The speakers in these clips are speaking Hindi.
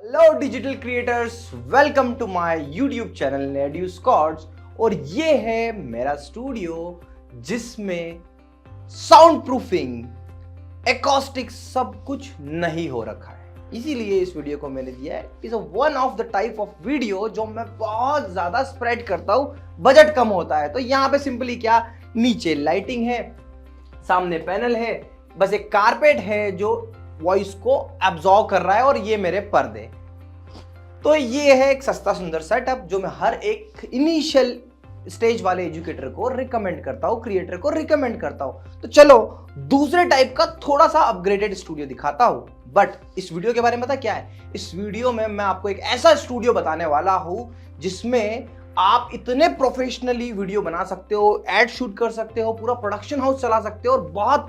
Hello digital creators, welcome to my YouTube channel नेड्यू स्कॉट्स। और ये है मेरा स्टूडियो जिसमें साउंड प्रूफिंग, एकॉस्टिक सब कुछ नहीं हो रखा है। इसीलिए इस वीडियो को मैंने दिया है is one of the type of video जो मैं बहुत ज्यादा स्प्रेड करता हूं, बजट कम होता है। तो यहाँ पे सिंपली क्या, नीचे लाइटिंग है, सामने पैनल है, बस एक कारपेट है जो वॉइस को एब्जॉर्ब कर रहा है, और ये मेरे पर्दे। तो ये है एक सस्ता सुंदर सेटअप जो मैं हर एक इनिशियल स्टेज वाले एजुकेटर को रिकमेंड करता हूं, क्रिएटर को रिकमेंड करता हूं। तो चलो दूसरे टाइप का थोड़ा सा अपग्रेडेड स्टूडियो दिखाता हूं। बट इस वीडियो के बारे में पता क्या है, इस वीडियो में मैं आपको एक ऐसा स्टूडियो बताने वाला हूं जिसमें आप इतने प्रोफेशनली वीडियो बना सकते हो, एड शूट कर सकते हो, पूरा प्रोडक्शन हाउस चला सकते हो, और बहुत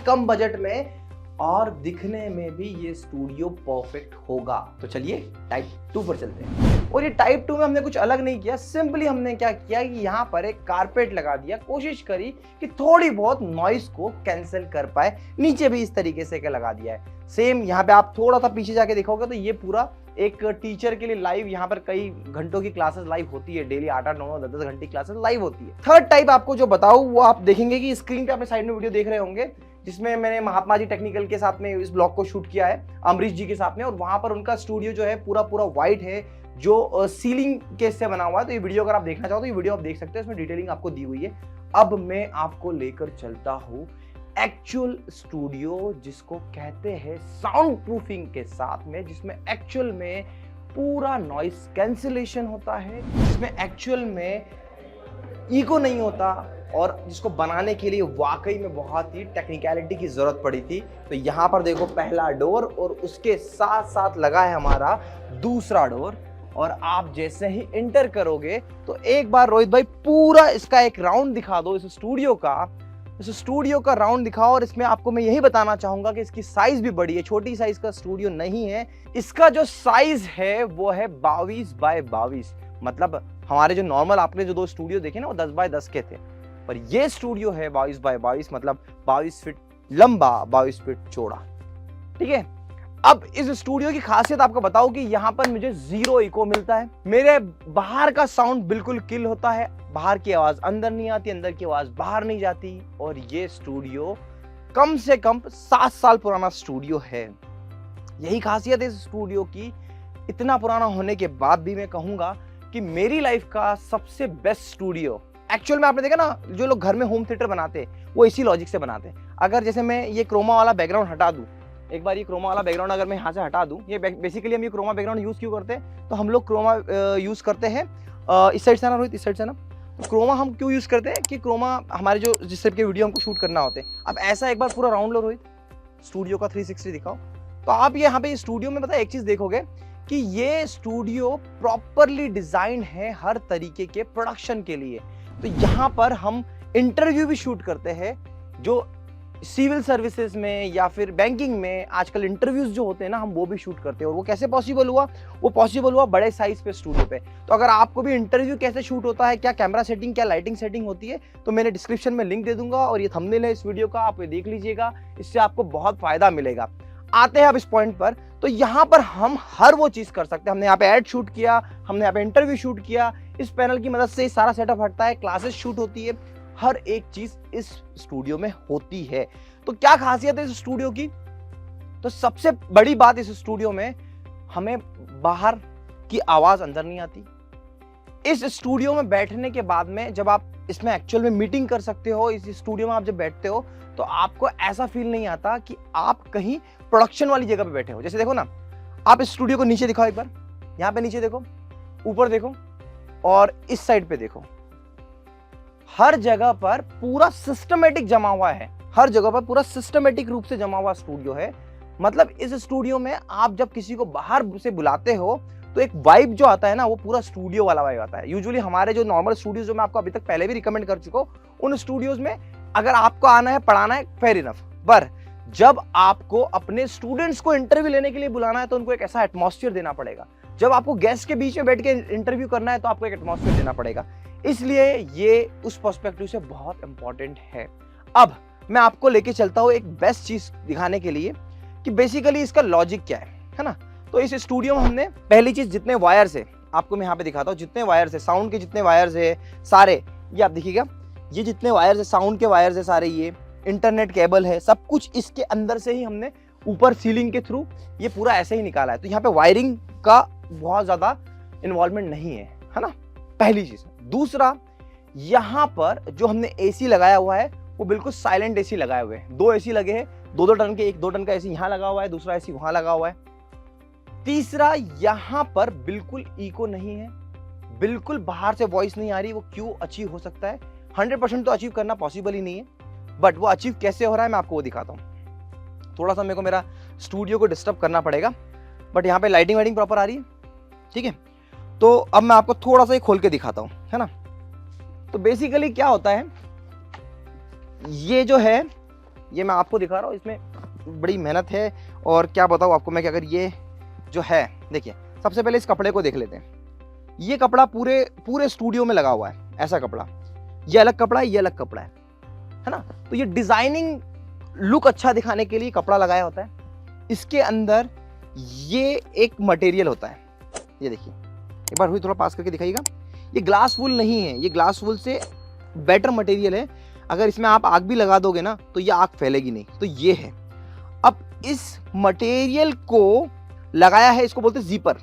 कम बजट में, और दिखने में भी ये स्टूडियो परफेक्ट होगा। तो चलिए टाइप 2 पर चलते हैं। और ये टाइप 2 में हमने कुछ अलग नहीं किया, सिंपली हमने क्या किया कि यहाँ पर एक कारपेट लगा दिया, कोशिश करी कि थोड़ी बहुत नॉइस को कैंसिल कर पाए। नीचे भी इस तरीके से क्या लगा दिया है। सेम यहाँ पे आप थोड़ा सा पीछे जाके देखोगे तो ये पूरा एक टीचर के लिए लाइव, यहाँ पर कई घंटों की क्लासेस लाइव होती है, डेली 8-8, 9-9, 10-10 घंटे क्लासेस लाइव होती है। थर्ड टाइप आपको जो बताऊं वो आप देखेंगे कि स्क्रीन पे अपने साइड में वीडियो देख रहे होंगे, जिसमें मैंने महात्मा जी टेक्निकल के साथ में इस ब्लॉग को शूट किया है, अमरीश जी के साथ में। और वहां पर उनका स्टूडियो जो है पूरा व्हाइट है, जो सीलिंग के से बना हुआ है। तो ये वीडियो अगर आप देखना चाहो तो ये वीडियो आप देख सकते हो, इसमें डिटेलिंग आपको दी हुई है। अब मैं आपको लेकर चलता हूं एक्चुअल स्टूडियो जिसको कहते हैं साउंड प्रूफिंग के साथ में, जिसमें एक्चुअल में पूरा नॉइस कैंसिलेशन होता है, जिसमें एक्चुअल में ईगो नहीं होता, और जिसको बनाने के लिए वाकई में बहुत ही टेक्निकलिटी की जरूरत पड़ी थी। तो यहाँ पर देखो पहला डोर, और उसके साथ साथ लगा है हमारा दूसरा डोर। और आप जैसे ही एंटर करोगे तो एक बार रोहित भाई पूरा इसका एक राउंड दिखा दो, इस स्टूडियो का राउंड दिखाओ। और इसमें आपको मैं यही बताना चाहूंगा कि इसकी साइज भी बड़ी है, छोटी साइज का स्टूडियो नहीं है। इसका जो साइज है वो है 22 बाय 22। मतलब हमारे जो नॉर्मल आपने जो 2 स्टूडियो देखे ना वो 10 बाय 10 के थे, पर ये स्टूडियो है 22 बाय 22, मतलब 22 फीट लंबा, 22 फीट चौड़ा। ठीक है। अब इस स्टूडियो की खासियत आपको बताऊं कि यहाँ पर मुझे 0 इको मिलता है। मेरे बाहर का साउंड बिल्कुल किल होता है, बाहर की आवाज अंदर नहीं आती, अंदर की आवाज बाहर नहीं जाती। और ये स्टूडियो कम से कम 7 साल पुराना स्टूडियो है। यही खासियत है इस स्टूडियो की। इतना पुराना होने के बाद भी मैं कहूंगा कि मेरी लाइफ का सबसे बेस्ट स्टूडियो। एक्चुअल में आपने देखा ना, जो लोग घर में होम थिएटर बनाते हैं वो इसी लॉजिक से बनाते हैं। अगर जैसे मैं ये क्रोमा वाला बैकग्राउंड हटा दूं, एक बार ये क्रोमा वाला बैकग्राउंड अगर मैं यहाँ से हटा दूं, ये बेसिकली हम ये क्रोमा बैकग्राउंड यूज क्यों करते हैं, तो हम लोग क्रोमा यूज करते हैं इस साइड से ना रोहित, इस साइड से ना। तो क्रोमा हम क्यों यूज करते हैं कि क्रोमा हमारे जो जिस टाइप के वीडियो हमको शूट करना होते हैं। अब ऐसा एक बार पूरा राउंड लो रोहित, स्टूडियो का 360 दिखाओ, तो आप यहाँ पे स्टूडियो में पता है एक चीज देखोगे कि ये स्टूडियो प्रॉपरली डिजाइन है हर तरीके के प्रोडक्शन के लिए। तो यहाँ पर हम इंटरव्यू भी शूट करते हैं, जो सिविल सर्विसेज में या फिर बैंकिंग में आजकल इंटरव्यूज जो होते हैं ना, हम वो भी शूट करते हैं। और वो कैसे पॉसिबल हुआ, वो पॉसिबल हुआ बड़े साइज पे स्टूडियो पे। तो अगर आपको भी इंटरव्यू कैसे शूट होता है, क्या कैमरा सेटिंग, क्या लाइटिंग सेटिंग होती है, तो मैंने डिस्क्रिप्शन में लिंक दे दूंगा, और ये थंबनेल है इस वीडियो का, आप ये देख लीजिएगा, इससे आपको बहुत फायदा मिलेगा। आते हैं अब इस पॉइंट पर। तो यहाँ पर हम हर वो चीज कर सकते हैं। हमने यहाँ पे एड शूट किया, हमने यहाँ पे इंटरव्यू शूट किया, इस पैनल की मदद से सारा सेटअप हटता है, क्लासेस शूट होती है, हर एक चीज इस स्टूडियो में होती है। तो क्या खासियत है इस स्टूडियो की, तो सबसे बड़ी बात इस स्टूडियो में, हमें बाहर की आवाज अंदर नहीं आती। इस स्टूडियो में बैठने के बाद में जब आप इसमें एक्चुअल में मीटिंग कर सकते हो, इस स्टूडियो में आप जब बैठते हो तो आपको ऐसा फील नहीं आता कि आप कहीं प्रोडक्शन वाली जगह पे बैठे हो। जैसे देखो ना, आप इस स्टूडियो को नीचे दिखाओ एक बार, यहाँ पे नीचे देखो, ऊपर देखो, और इस साइड पे देखो। हर जगह पर पूरा सिस्टमेटिक जमा हुआ है, हर जगह पर पूरा सिस्टमेटिक रूप से जमा हुआ स्टूडियो है। मतलब इस स्टूडियो में आप जब किसी को बाहर से बुलाते हो तो एक वाइब जो आता है ना, वो पूरा स्टूडियो वाला वाइब आता है। यूजुअली हमारे जो नॉर्मल स्टूडियोज जो मैं आपको अभी तक पहले भी रिकमेंड कर चुका हूँ, उन स्टूडियोज में अगर आपको आना है, पढ़ाना है, फेयर इनफ, पर जब आपको अपने स्टूडेंट्स को इंटरव्यू लेने के लिए बुलाना है तो उनको एक ऐसा एटमॉस्फेयर देना पड़ेगा। जब आपको गेस्ट के बीच में बैठ के इंटरव्यू करना है तो आपको एक एटमॉस्फेयर देना पड़ेगा। इसलिए ये उस पर्सपेक्टिव से बहुत इंपॉर्टेंट है। अब मैं आपको लेके चलता हूँ एक बेस्ट चीज दिखाने के लिए कि बेसिकली इसका लॉजिक क्या है ना। तो इस स्टूडियो में हमने पहली चीज जितने वायर्स है आपको मैं यहाँ पे दिखाता हूँ, जितने वायर्स है साउंड के, जितने वायर्स है सारे, ये आप देखिएगा, ये जितने वायर्स है साउंड के वायर्स है सारे, ये इंटरनेट केबल है, सब कुछ इसके अंदर से ही हमने ऊपर सीलिंग के थ्रू ये पूरा ऐसे ही निकाला है। तो यहाँ पे वायरिंग का बहुत ज्यादा इन्वॉल्वमेंट नहीं है ना, पहली चीज। दूसरा, यहाँ पर जो हमने एसी लगाया हुआ है वो बिल्कुल साइलेंट एसी लगाए हुए हैं। 2 एसी लगे हैं, 2-2 टन के, एक 2 टन का एसी यहाँ लगा हुआ है, दूसरा एसी वहां लगा हुआ है। तीसरा, यहाँ पर बिल्कुल इको नहीं है, बिल्कुल बाहर से वॉइस नहीं आ रही। वो क्यों अचीव हो सकता है? 100% तो अचीव करना पॉसिबल ही नहीं है, बट वो अचीव कैसे हो रहा है मैं आपको वो दिखाता हूँ। थोड़ा सा मेरे को मेरा स्टूडियो को डिस्टर्ब करना पड़ेगा, बट यहाँ पे लाइटिंग वाइटिंग प्रॉपर आ रही है, ठीक है। तो अब मैं आपको थोड़ा सा खोल के दिखाता हूँ, है ना। तो बेसिकली क्या होता है, ये जो है ये मैं आपको दिखा रहा हूँ, इसमें बड़ी मेहनत है और क्या बताऊँ आपको मैं कि अगर ये जो है, देखिए सबसे पहले इस कपड़े को देख लेते हैं। ये कपड़ा पूरे स्टूडियो में लगा हुआ है, ऐसा कपड़ा, ये अलग कपड़ा है, ये अलग कपड़ा है ना। तो ये डिजाइनिंग लुक अच्छा दिखाने के लिए कपड़ा लगाया होता है। इसके अंदर ये एक मटेरियल होता है, ये देखिए, एक बार हुई थोड़ा पास करके दिखाइएगा। ये ग्लास वूल नहीं है, ये ग्लास वूल से बेटर मटेरियल है। अगर इसमें आप आग भी लगा दोगे ना तो ये आग फैलेगी नहीं। तो ये है, अब इस मटेरियल को लगाया है, इसको बोलते हैं जीपर।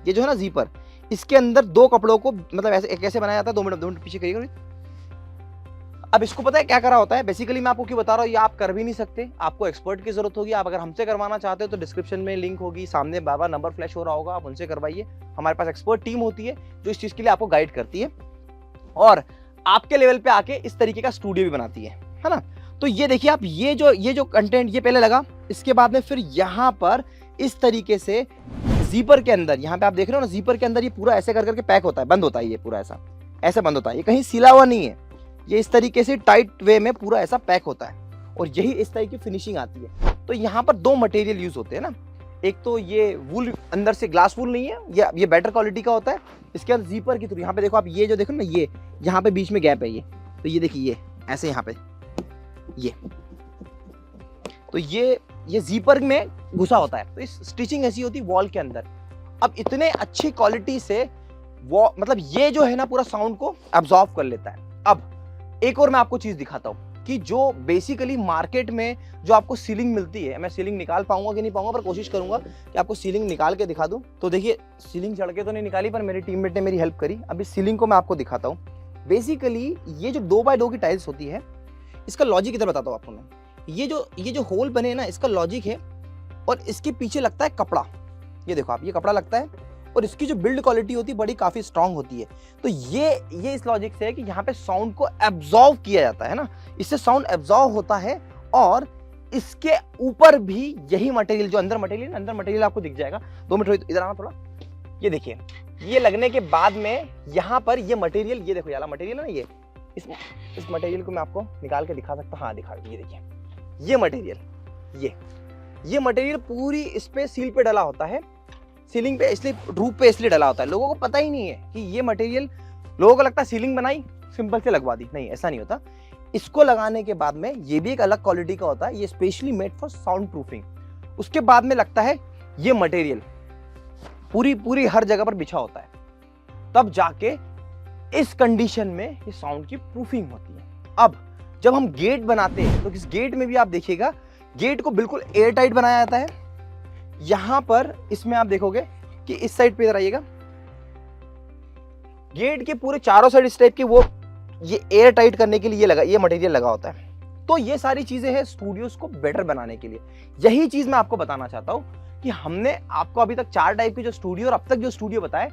ये जो है ना जीपर, इसके अंदर 2 कपड़ों को मतलब ऐसे कैसे बनाया जाता है, 2 मिनट पीछे करिएगा। अब इसको पता है क्या करा होता है, बेसिकली मैं आपको क्यों बता रहा हूँ, ये आप कर भी नहीं सकते, आपको एक्सपर्ट की जरूरत होगी। आप अगर हमसे करवाना चाहते हो तो डिस्क्रिप्शन में लिंक होगी, सामने बार बार नंबर फ्लैश हो रहा होगा, आप उनसे करवाइए। हमारे पास एक्सपर्ट टीम होती है जो इस चीज के लिए आपको गाइड करती है और आपके लेवल पे आके इस तरीके का स्टूडियो भी बनाती है ना। तो ये देखिए आप, ये जो कंटेंट ये पहले लगा, इसके बाद में फिर यहाँ पर इस तरीके से जीपर के अंदर, यहाँ पे आप देख रहे हो ना, जीपर के अंदर ये पूरा ऐसे कर करके पैक होता है, बंद होता है, ये पूरा ऐसा बंद होता है। ये कहीं सिला हुआ नहीं है, ये इस तरीके से टाइट वे में पूरा ऐसा पैक होता है और यही इस तरह की फिनिशिंग आती है। तो यहाँ पर 2 मटेरियल यूज होते हैं ना, एक तो ये वूल, अंदर से ग्लास वूल नहीं है, ये बेटर क्वालिटी का होता है। इसके अंदर जीपर की थ्रू, यहाँ पे देखो आप, ये जो देखो ना, ये यहाँ पे बीच में गैप है, ये तो ये देखिए, ये ऐसे यहाँ पे ये, तो ये जीपर में घुसा होता है। तो इस स्टिचिंग ऐसी होती है वॉल के अंदर। अब इतने अच्छी क्वालिटी से वो मतलब ये जो है ना पूरा साउंड को एब्जॉर्ब कर लेता है। अब एक और मैं आपको चीज दिखाता हूँ कि जो बेसिकली मार्केट में जो आपको सीलिंग मिलती है, मैं सीलिंग निकाल पाऊंगा कि नहीं पाऊंगा, पर कोशिश करूंगा कि आपको सीलिंग निकाल के दिखा दूं। तो देखिए, सीलिंग चढ़ के तो नहीं निकाली, पर मेरी टीममेट ने मेरी हेल्प करी। अभी सीलिंग को मैं आपको दिखाता हूँ। बेसिकली ये जो 2x2 की टाइल्स होती है, इसका लॉजिक इधर बताता हूँ आपको मैं। ये जो होल बने ना, इसका लॉजिक है, और इसके पीछे लगता है कपड़ा। ये देखो आप, ये कपड़ा लगता है और इसकी जो बिल्ड क्वालिटी होती है बड़ी काफी स्ट्रांग होती है। तो ये इस लॉजिक से है कि यहाँ पे साउंड को एब्जॉर्व किया जाता है ना, इससे साउंड एब्जॉर्व होता है। और इसके ऊपर भी यही मटेरियल, जो अंदर मटेरियल आपको दिख जाएगा। 2 मिनट इधर आना थोड़ा, ये देखिए, ये लगने के बाद में यहाँ पर ये मटेरियल, ये देखो, ये वाला मटेरियल है ना, ये इस मटेरियल को मैं आपको निकाल के दिखा सकता हूँ। हाँ दिखा, ये देखिए, ये मटेरियल, ये मटेरियल पूरी इस पे सील पे डला होता है, सीलिंग पे इसलिए, रूफ पे इसलिए डला होता है। लोगों को पता ही नहीं है कि ये मटेरियल, लोगों को लगता है सीलिंग बनाई सिंपल से लगवा दी, नहीं, ऐसा नहीं होता। इसको लगाने के बाद में ये भी एक अलग क्वालिटी का होता है, ये specially made for sound proofing. उसके बाद में लगता है ये मटेरियल पूरी हर जगह पर बिछा होता है, तब जाके इस कंडीशन में ये साउंड की प्रूफिंग होती है। अब जब हम गेट बनाते हैं तो इस गेट में भी आप देखिएगा, गेट को बिल्कुल एयर टाइट बनाया जाता है। यहां पर इसमें आप देखोगे कि इस साइड पे इधर आइएगा, गेट के पूरे चारों साइड इस टाइप के वो ये एयर टाइट करने के लिए ये मटेरियल लगा होता है। तो ये सारी चीजें हैं स्टूडियोज को बेटर बनाने के लिए। यही चीज मैं आपको बताना चाहता हूं कि हमने आपको अभी तक 4 टाइप के जो स्टूडियो और अब तक जो स्टूडियो बताए,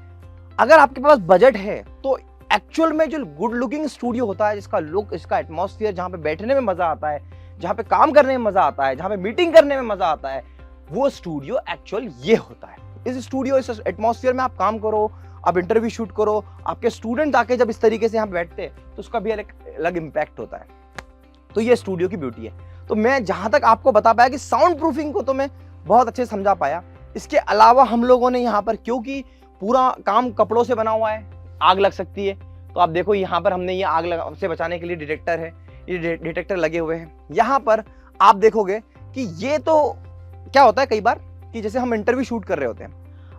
अगर आपके पास बजट है तो एक्चुअल में जो गुड लुकिंग स्टूडियो होता है, जिसका लुक, इसका एटमॉस्फेयर, जहां पे बैठने में मजा आता है, जहां पे काम करने में मजा आता है, जहां पे मीटिंग करने में मजा आता है, वो स्टूडियो एक्चुअल ये होता है। इस स्टूडियो, इस एटमॉस्फेयर में आप काम करो, आप इंटरव्यू शूट करो, आपके स्टूडेंट आके जब इस तरीके से यहाँ बैठते हैं तो उसका भी अलग इम्पैक्ट होता है। तो ये स्टूडियो की ब्यूटी है। तो मैं जहां तक आपको बता पाया कि साउंड प्रूफिंग को तो मैं बहुत अच्छे से समझा पाया। इसके अलावा हम लोगों ने यहाँ पर, क्योंकि पूरा काम कपड़ों से बना हुआ है, आग लग सकती है, तो आप देखो यहाँ पर हमने ये आग से बचाने के लिए डिटेक्टर है, ये डिटेक्टर लगे हुए हैं। यहाँ पर आप देखोगे कि ये तो क्या होता है कई बार कि कि जैसे हम इंटरव्यू शूट कर रहे होते हैं,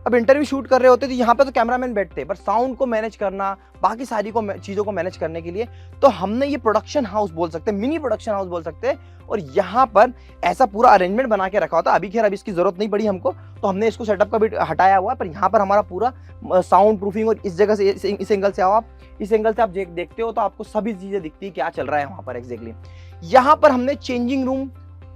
अब इंटरव्यू शूट कर रहे होते तो यहाँ पे तो कैमरामैन बैठते हैं, पर साउंड को मैनेज करना, बाकी सारी चीज़ों को मैनेज करने के लिए तो हमने ये प्रोडक्शन हाउस बोल सकते हैं, मिनी प्रोडक्शन हाउस बोल सकते हैं, और यहाँ पर ऐसा पूरा अरेंजमेंट बना के रखा होता है। अभी खैर अभी इसकी जरूरत नहीं पड़ी हमको, तो हमने इसको सेटअप का भी हटाया हुआ है, पर यहाँ पर हमारा पूरा साउंड प्रूफिंग, और इस जगह से इस एंगल से आओ आप, इस एंगल से आप देखते हो तो आपको सभी चीज़ें दिखती है क्या चल रहा है वहाँ पर एग्जैक्टली। यहाँ पर हमने चेंजिंग रूम,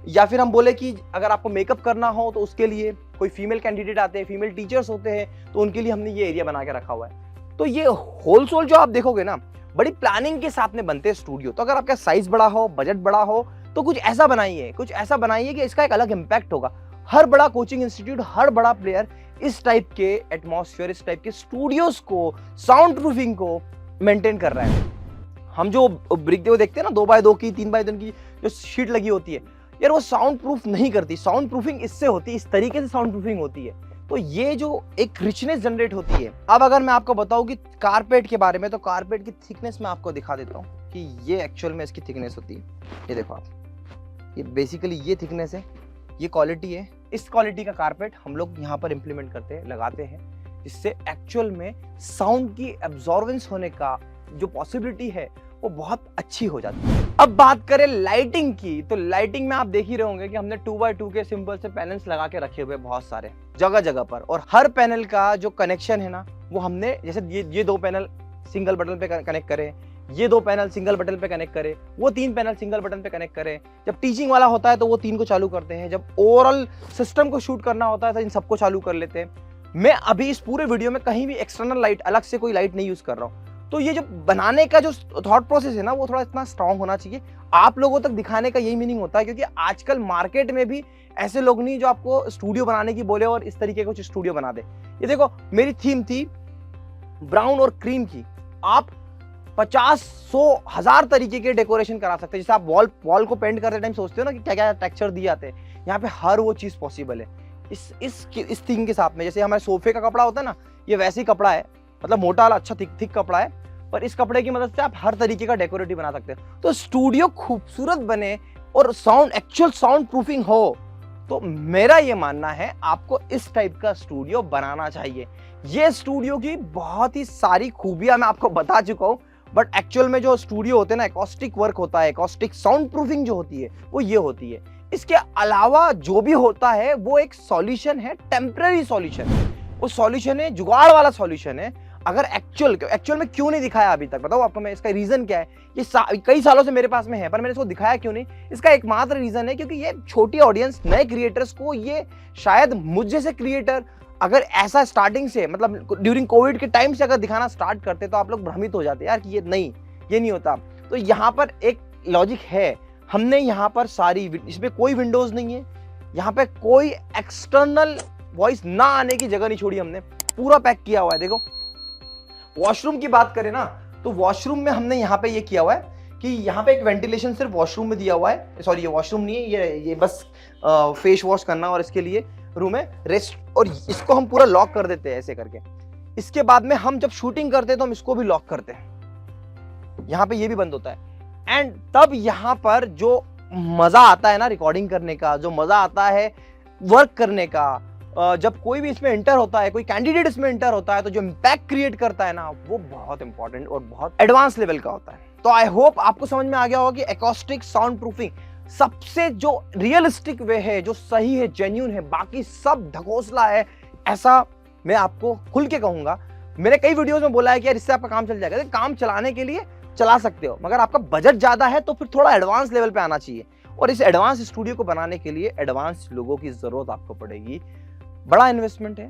या फिर हम बोले कि अगर आपको मेकअप करना हो तो उसके लिए कोई फीमेल कैंडिडेट आते हैं, फीमेल टीचर्स होते हैं, तो उनके लिए हमने ये एरिया बना के रखा हुआ है। तो ये होलसेल जो आप देखोगे ना, बड़ी प्लानिंग के साथ में बनते हैं स्टूडियो। तो अगर आपका साइज बड़ा हो, बजट बड़ा हो, तो कुछ ऐसा बनाइए कि इसका एक अलग इंपैक्ट होगा। हर बड़ा कोचिंग इंस्टीट्यूट, हर बड़ा प्लेयर इस टाइप के एटमॉस्फेयर, इस टाइप के स्टूडियोज को, साउंड प्रूफिंग को मेंटेन कर रहा है। हम जो ब्रिक देखते हैं ना, 2x2 की, 3x3 की जो शीट लगी होती है, यार वो साउंड प्रूफ नहीं करती। साउंड प्रूफिंग इससे होती है, इस तरीके से साउंड प्रूफिंग होती है। तो ये जो एक रिचनेस जनरेट होती है। अब अगर मैं आपको बताऊं कि कारपेट के बारे में, तो कारपेट की थिकनेस मैं आपको दिखा देता हूं कि ये एक्चुअल में इसकी थिकनेस होती है। ये देखो आप, ये बेसिकली ये थिकनेस है, ये क्वालिटी है। इस क्वालिटी का कारपेट हम लोग यहाँ पर इंप्लीमेंट करते हैं, लगाते हैं, जिससे एक्चुअल में साउंड की एब्जॉर्बेंस होने का जो पॉसिबिलिटी है वो बहुत अच्छी हो जाती है। अब बात करें लाइटिंग की, तो लाइटिंग में आप देख ही रहे होंगे कि हमने 2x2 के सिंपल से पैनल्स लगा के रखे हुए बहुत सारे जगह जगह पर, और हर पैनल का जो कनेक्शन है ना, वो हमने जैसे ये 2 पैनल सिंगल बटन पे कनेक्ट करें, ये 2 पैनल सिंगल बटन पे कनेक्ट करें, वो 3 पैनल सिंगल बटन पे कनेक्ट करें। जब टीचिंग वाला होता है तो वो 3 को चालू करते हैं, जब ओवरऑल सिस्टम को शूट करना होता है तो इन सबको चालू कर लेते हैं। मैं अभी इस पूरे वीडियो में कहीं भी एक्सटर्नल लाइट, अलग से कोई लाइट नहीं यूज कर रहा हूँ। तो ये जो बनाने का जो थॉट प्रोसेस है ना, वो थोड़ा इतना स्ट्रांग होना चाहिए, आप लोगों तक दिखाने का यही मीनिंग होता है। क्योंकि आजकल मार्केट में भी ऐसे लोग नहीं जो आपको स्टूडियो बनाने की बोले और इस तरीके का कुछ स्टूडियो बना दे। ये देखो, मेरी थीम थी ब्राउन और क्रीम की, आप 50, 100, 1000 तरीके के डेकोरेशन करा सकते हैं। जैसे आप वॉल को पेंट करते टाइम सोचते हो ना कि क्या क्या टेक्सचर दिए जाते हैं, यहाँ पे हर वो चीज पॉसिबल है इस थीम के साथ में। जैसे हमारे सोफे का कपड़ा होता है ना, ये वैसे ही कपड़ा है, मतलब मोटा वाला अच्छा थिक कपड़ा है, पर इस कपड़े की मदद से आप हर तरीके का डेकोरेटिव बना सकते हैं। तो स्टूडियो खूबसूरत बने और एक्चुअल साउंड प्रूफिंग हो, तो मेरा ये मानना है आपको इस टाइप का स्टूडियो बनाना चाहिए। ये स्टूडियो की बहुत ही सारी खूबियां मैं आपको बता चुका हूं, बट एक्चुअल में जो स्टूडियो होते हैं ना, एकॉस्टिक वर्क होता है, एकॉस्टिक साउंड प्रूफिंग जो होती है वो ये होती है। इसके अलावा जो भी होता है वो एक सॉल्यूशन है, टेम्पररी सॉल्यूशन है। वो सॉल्यूशन है, जुगाड़ वाला सॉल्यूशन है। अगर एक्चुअल में क्यों नहीं दिखाया अभी तक, बताओ आपको मैं इसका रीजन क्या है। ये कई सालों से मेरे पास में है, पर मैंने इसको दिखाया क्यों नहीं। इसका एकमात्र रीजन है क्योंकि ये छोटी ऑडियंस, नए क्रिएटर्स को, ये शायद मुझ जैसे क्रिएटर अगर ऐसा स्टार्टिंग से, मतलब ड्यूरिंग कोविड के टाइम से अगर दिखाना स्टार्ट करते तो आप लोग भ्रमित हो जाते यार कि ये नहीं होता। तो यहाँ पर एक लॉजिक है, हमने यहाँ पर सारी, इसमें कोई विंडोज नहीं है, यहाँ पे कोई एक्सटर्नल वॉइस ना आने की जगह नहीं छोड़ी, हमने पूरा पैक किया हुआ है। देखो, वॉशरूम की बात करें ना, तो वॉशरूम में हमने यहाँ पे ये किया हुआ है कि यहाँ पे एक वेंटिलेशन सिर्फ वॉशरूम में दिया हुआ है। सॉरी, ये वॉशरूम नहीं है, ये बस फेस वॉश करना और इसके लिए रूम है, रेस्ट। और इसको हम पूरा लॉक कर देते हैं ऐसे करके। इसके बाद में हम जब शूटिंग करते हैं तो हम इसको भी लॉक करते हैं, यहाँ पे ये भी बंद होता है। एंड तब यहाँ पर जो मजा आता है ना रिकॉर्डिंग करने का, जो मजा आता है वर्क करने का, जब कोई भी इसमें एंटर होता है, कोई कैंडिडेट इसमें एंटर होता है, तो जो इम्पैक्ट क्रिएट करता है ना, वो बहुत इंपॉर्टेंट और बहुत एडवांस लेवल का होता है। तो आई होप आपको समझ में आ गया होगा कि एकॉस्टिक साउंड प्रूफिंग सबसे जो रियलिस्टिक वे है, जो सही है, जेन्युइन है, बाकी सब ढकोसला है, ऐसा मैं आपको खुल के कहूंगा। मैंने कई वीडियोस में बोला है कि यार इससे आपका काम चल जाएगा। काम चलाने के लिए चला सकते हो, मगर आपका बजट ज्यादा है तो फिर थोड़ा एडवांस लेवल पे आना चाहिए, और इस एडवांस स्टूडियो को बनाने के लिए एडवांस लोगों की जरूरत आपको पड़ेगी। बड़ा इन्वेस्टमेंट है,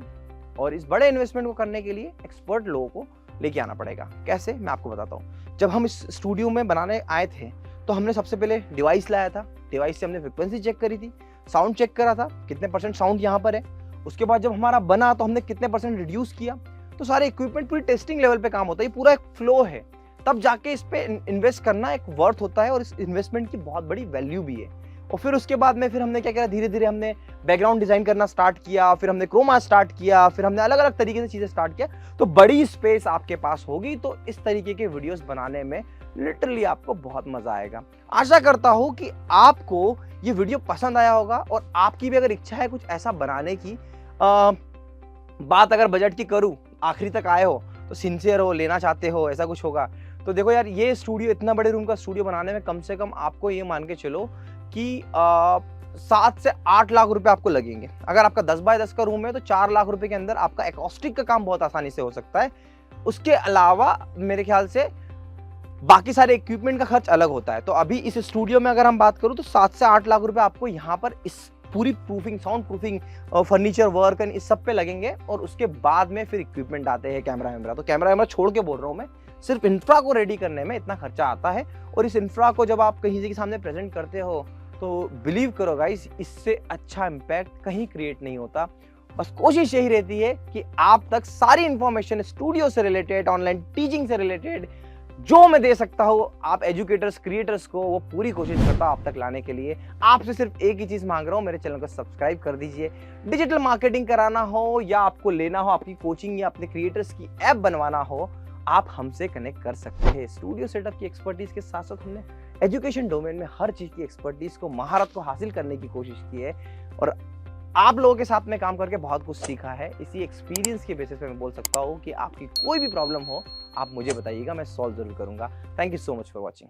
और इस बड़े इन्वेस्टमेंट को करने के लिए एक्सपर्ट लोगों को लेके आना पड़ेगा। कैसे, मैं आपको बताता हूँ। जब हम इस स्टूडियो में बनाने आए थे तो हमने सबसे पहले डिवाइस लाया था। डिवाइस से हमने फ्रिक्वेंसी चेक करी थी, साउंड चेक करा था, कितने % साउंड यहाँ पर है। उसके बाद जब हमारा बना तो हमने कितने % रिड्यूस किया। तो सारे इक्विपमेंट पूरी टेस्टिंग लेवल पे काम होता है, ये पूरा एक फ्लो है। तब जाके इस पे इन्वेस्ट करना एक वर्थ होता है, और इस इन्वेस्टमेंट की बहुत बड़ी वैल्यू भी है। और फिर उसके बाद में फिर हमने क्या किया, धीरे धीरे हमने बैकग्राउंड डिजाइन करना स्टार्ट किया, फिर हमने क्रोमा स्टार्ट किया, फिर हमने अलग अलग तरीके से चीजें स्टार्ट किया। तो बड़ी स्पेस आपके पास होगी तो इस तरीके के वीडियोस बनाने में लिटरली आपको बहुत मजा आएगा। आशा करता हूं कि आपको ये वीडियो पसंद आया होगा और आपकी भी अगर इच्छा है कुछ ऐसा बनाने की, बात अगर बजट की करूँ, आखिरी तक आए हो तो सिंसियर हो, लेना चाहते हो, ऐसा कुछ होगा तो देखो यार, ये स्टूडियो, इतना बड़े रूम का स्टूडियो बनाने में कम से कम आपको ये मान के चलो कि 7 से 8 लाख रुपए आपको लगेंगे। अगर आपका 10 बाय 10 का रूम है तो 4 लाख रुपए के अंदर आपका एकॉस्टिक का काम बहुत आसानी से हो सकता है। उसके अलावा मेरे ख्याल से बाकी सारे इक्विपमेंट का खर्च अलग होता है। तो अभी इस स्टूडियो में अगर हम बात करूं तो 7 से 8 लाख रुपए आपको यहाँ पर इस पूरी proofing, sound proofing, furniture work and इस सब पे लगेंगे। और उसके बाद में फिर इक्विपमेंट आते हैं, कैमरा वैमरा। तो कैमरा वैमरा छोड़ के बोल रहा हूँ मैं, सिर्फ इंफ्रा को रेडी करने में इतना खर्चा आता है। और इस इंफ्रा को जब आप कहीं के सामने प्रेजेंट करते हो तो बिलीव करो गाइस, इससे अच्छा इम्पैक्ट कहीं क्रिएट नहीं होता। बस कोशिश यही रहती है कि आप तक सारी इंफॉर्मेशन स्टूडियो से रिलेटेड, ऑनलाइन टीचिंग से रिलेटेड जो मैं दे सकता हूँ आप एजुकेटर्स, क्रिएटर्स को, वो पूरी कोशिश करता हूँ आप तक लाने के लिए। आपसे सिर्फ एक ही चीज मांग रहा हूँ, मेरे चैनल को सब्सक्राइब कर दीजिए। डिजिटल मार्केटिंग कराना हो या आपको लेना हो, आपकी कोचिंग या अपने क्रिएटर्स की ऐप बनवाना हो, आप हमसे कनेक्ट कर सकते हैं। स्टूडियो सेटअप की एक्सपर्टीज के साथ साथ हमने एजुकेशन डोमेन में हर चीज की एक्सपर्टीज को, महारत को हासिल करने की कोशिश की है और आप लोगों के साथ में काम करके बहुत कुछ सीखा है। इसी एक्सपीरियंस के बेसिस पे मैं बोल सकता हूँ कि आपकी कोई भी प्रॉब्लम हो आप मुझे बताइएगा, मैं सॉल्व जरूर करूंगा। Thank you so much for watching.